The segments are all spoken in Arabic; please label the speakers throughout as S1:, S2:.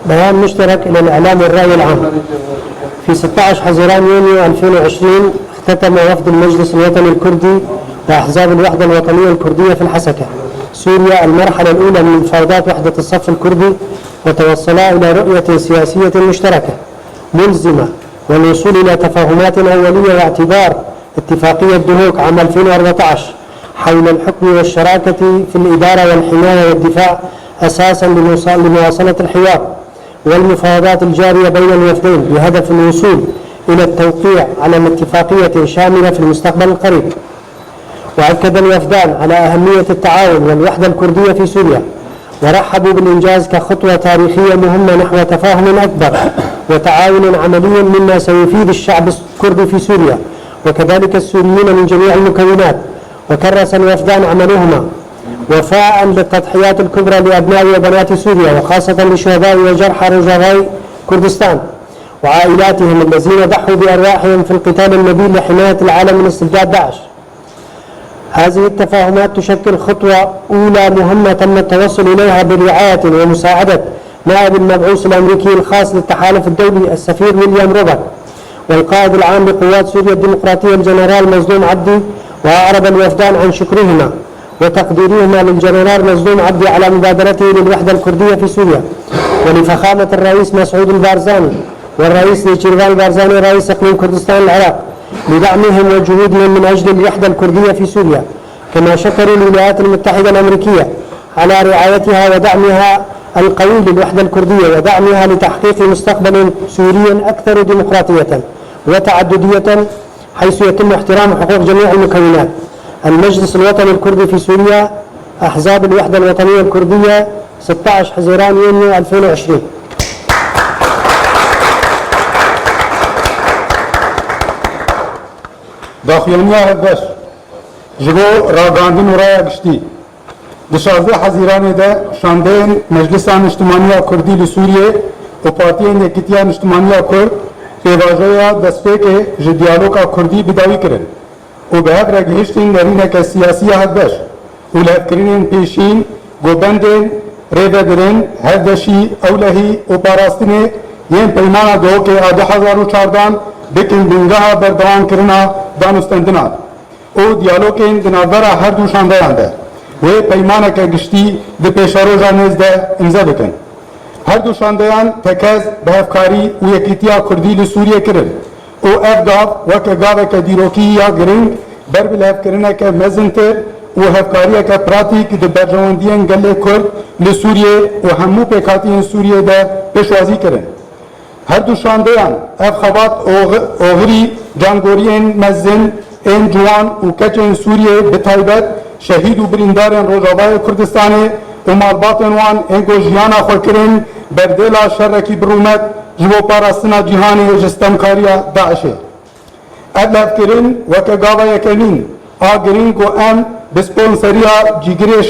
S1: بيان مشترك إلى الإعلام والرأي العام. في 16 حزيران يونيو 2020 اختتم وفد المجلس الوطني الكردي وأحزاب الوحدة الوطنية الكردية في الحسكة سوريا المرحلة الأولى من مفاوضات وحدة الصف الكردي، وتوصلا إلى رؤية سياسية مشتركة ملزمة والوصول إلى تفاهمات أولية واعتبار اتفاقية دهوك عام 2014 حول الحكم والشراكة في الإدارة والحماية والدفاع أساسا لمواصلة الحوار والمفاوضات الجارية بين الوفدين بهدف الوصول إلى التوقيع على اتفاقية شاملة في المستقبل القريب. وأكد الوفدان على أهمية التعاون والوحدة الكردية في سوريا، ورحبوا بالإنجاز كخطوة تاريخية مهمة نحو تفاهم أكبر وتعاون عملي مما سيفيد الشعب الكردي في سوريا وكذلك السوريين من جميع المكونات. وكرس الوفدان عملهما وفاء للتضحيات الكبرى لأبناء وبنات سوريا وخاصة لشهداء وجرحى رجاء كردستان وعائلاتهم الذين ضحوا بأرواحهم في القتال النبيل لحماية العالم من استبداد داعش. هذه التفاهمات تشكل خطوة أولى مهمة تم التوصل إليها برعاية ومساعدة نائب المبعوث الأمريكي الخاص للتحالف الدولي السفير ويليام روبرت والقائد العام لقوات سوريا الديمقراطية الجنرال مظلوم عبدي. وأعرب الوفدان عن شكرهما وتقديرهما للجنرال مظلوم عبدي على مبادرته للوحدة الكردية في سوريا، ولفخامة الرئيس مسعود البارزاني والرئيس نيتشيرفان البارزاني رئيس إقليم كردستان العراق لدعمهم وجهودهم من أجل الوحدة الكردية في سوريا. كما شكروا الولايات المتحدة الأمريكية على رعايتها ودعمها القوي للوحدة الكردية ودعمها لتحقيق مستقبل سوري أكثر ديمقراطية وتعددية حيث يتم احترام حقوق جميع المكونات. المجلس الوطني الكردي في سوريا، أحزاب الوحدة الوطنية الكردية، 16 حزيران يونيو 2020.
S2: داخلينيا هدش جبو راغاندين ورايا گشتي دشازده حزيران ده شاندين مجلسان اجتماعية كردي لسوريا و پارتيين يكتيان اجتماعية كرد پیواجویا دستفیک جدیالوگا کردی بداوی کرد و به هر گهشتین درینه که سیاسی هدش و لفکرین پیشین گوبندین ریبدرین هردشی اولهی و پاراستینه ین پیمانا دو که 2014 بکن بینگاه بردوان کرنا دانستندنا او دیالوگین دنابرا هر دو شاندهانده و پیمانا که گشتی ده پیشاروجا نزده امضا بکن. هر دو شاندهان تکز به افکاری و یکیتیا کردی لسوریه کرد او افگاف وکه گاوه که دیروکی یا گرنگ بر بلف کرنه که مزنتر و افکاریه که پراتیک ده برجواندین گله کرد لسوریه و همو پیکاتین سوریه ده پیشوازی کرد. هر دو شاندهان افخوات اوغری جانگورین مزن این جوان و کچین سوریه بتایبت شهید و بریندارین روجاوای کردستانه و مالباتن وان اینگو جیانا خوکرین بردلا شرکی برومت جبو پاراستنا جهانی جستمکاریا داعشه. ادلف کرین وکه گاوا یکنین آگرین کو ام بسپونسریا جیگری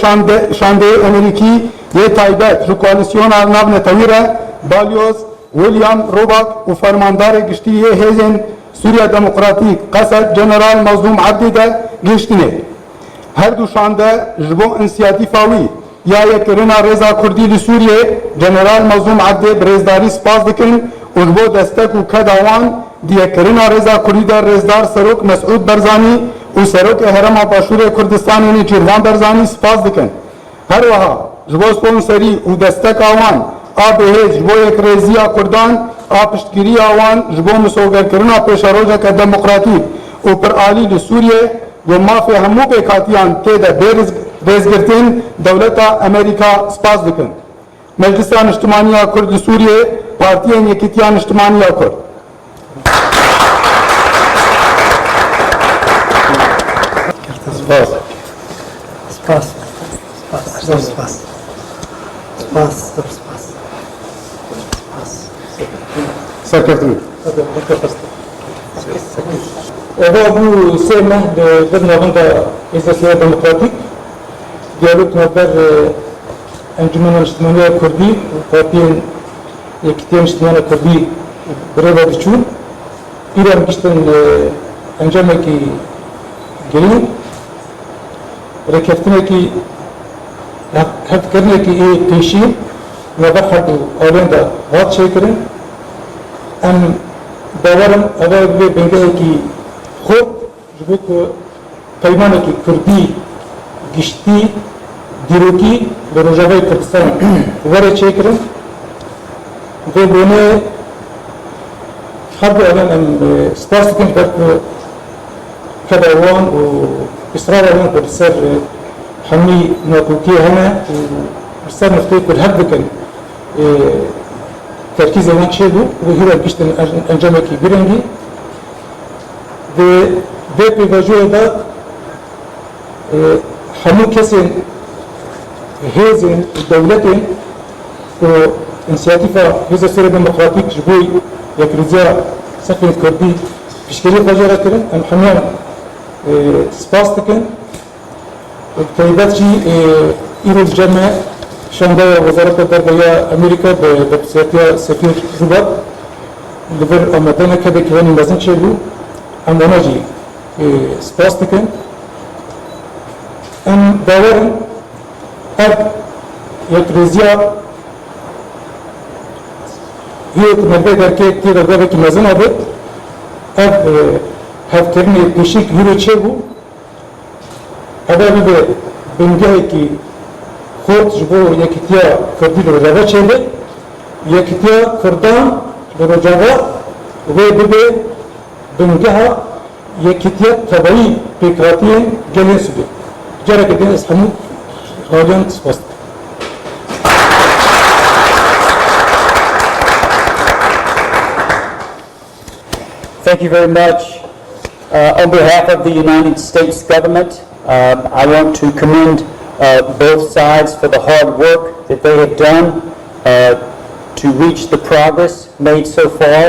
S2: شانده امریکی یه تایبت جو کوالیسیون آرناو نتویره بالیوز ویلیام روباک و فرماندار گشتی یه هیزن سوریا دموکراتیک قصد جنرال مظلوم عبدی ده گشتینه. هر دو شانده جبو انسیاتیفاوی یا یکرنا رضا کردی لسوریه جنرال مظلوم عبدی برزداری سپاس دکن و جبو دستک و کداوان دیکرنا رضا کردی در رزدار سروک مسعود برزانی و سروک احرام باشور کردستان یعنی جیروان برزانی سپاس دکن. هر وها جبو سپونسری و دستک آوان آبهیج جبو یک رزیا کردان آپشتگیری آوان جبو مسوگر کرنا پیشاروجا که دموکراتی و پر آلی لسوریه و مافی همو پیکاتیان که ده رزگرتین دولتا امریکا سپاس دکن. مجلسان اجتماعیه کرد سوریه پارتیان یکیتیان اجتماعیه کرد.
S1: سپاس سپاس سپاس سپاس سپاس سپاس
S2: سرکردن
S3: Ova bu seme de navında İzlasiya Demokratik diyalog haber Encümen İçtimaiye Kurdi Partiyen Yekitiyen İçtimaiye Kurdi Breva Diçun İran kişten encameki gelin rekeftine ki hep karne ki peşi نظر حد أولين دا غاد شكرن أم باورم أول بنجاه كي خود جبوك قيمانه كي كردي گشتي دیروکی به روجاوی کردستان وره شكرن بونه حد أولا أن سباستكن كدوان وإصرار أولا كرسر حمي ناكوكي هنا وإصرار نفتي كل هدكن تركيز هناك شيء وهي الجشت أنجامك برنجي ده بيواجهه ده حمو كسين هزين دولتين وإنسياتيفا هزا سورة ديمقراطيك جبوي يكرزيا سفن كردي بشكلية فجارة كرن أم حميان سباستكن وكيبات شي إيرو الجامعة شاندا وزارة الدربية أمريكا بسياتيا سفير جوبات لفر أمدانا كده كيواني لازم شيلو أم وناجي سباستكن أم داورن أب يكرزيا هي تنبه دركه تيرا غابه کی مزن آبد اب هفترنی پیشی که هیرو چه بو اب به بنگه کی خود جبو یکیتیا کردی رو جاوا چه بی یکیتیا کردان رو جاوا و به بنگه یکیتیا تبایی پیکراتی گلی سبی جرا که دین اسمو حالیان سپاست
S4: Thank you very much. On behalf of the United States government, I want to commend both sides for the hard work that they have done to reach the progress made so far.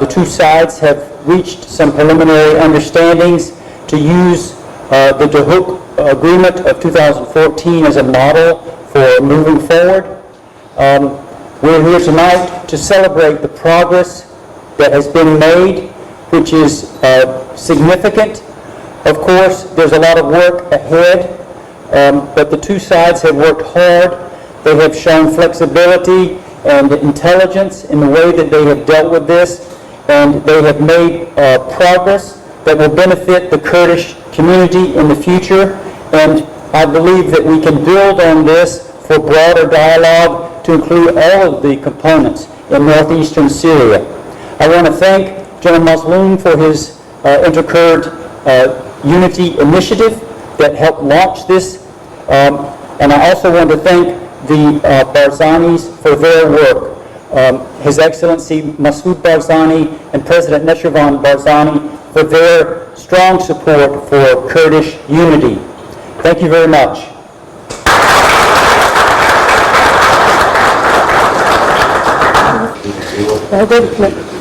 S4: The two sides have reached some preliminary understandings to use the Duhok Agreement of 2014 as a model for moving forward. We're here tonight to celebrate the progress that has been made, which is significant. Of course, there's a lot of work ahead, but the two sides have worked hard. They have shown flexibility and intelligence in the way that they have dealt with this, and they have made progress that will benefit the Kurdish community in the future. And I believe that we can build on this for broader dialogue to include all of the components in northeastern Syria. I want to thank General Mazloum for his Inter-Kurd Unity Initiative that helped launch this. And I also want to thank the Barzanis for their work. His Excellency Masoud Barzani and President Neshirvan Barzani for their strong support for Kurdish unity. Thank you very much.
S1: Good.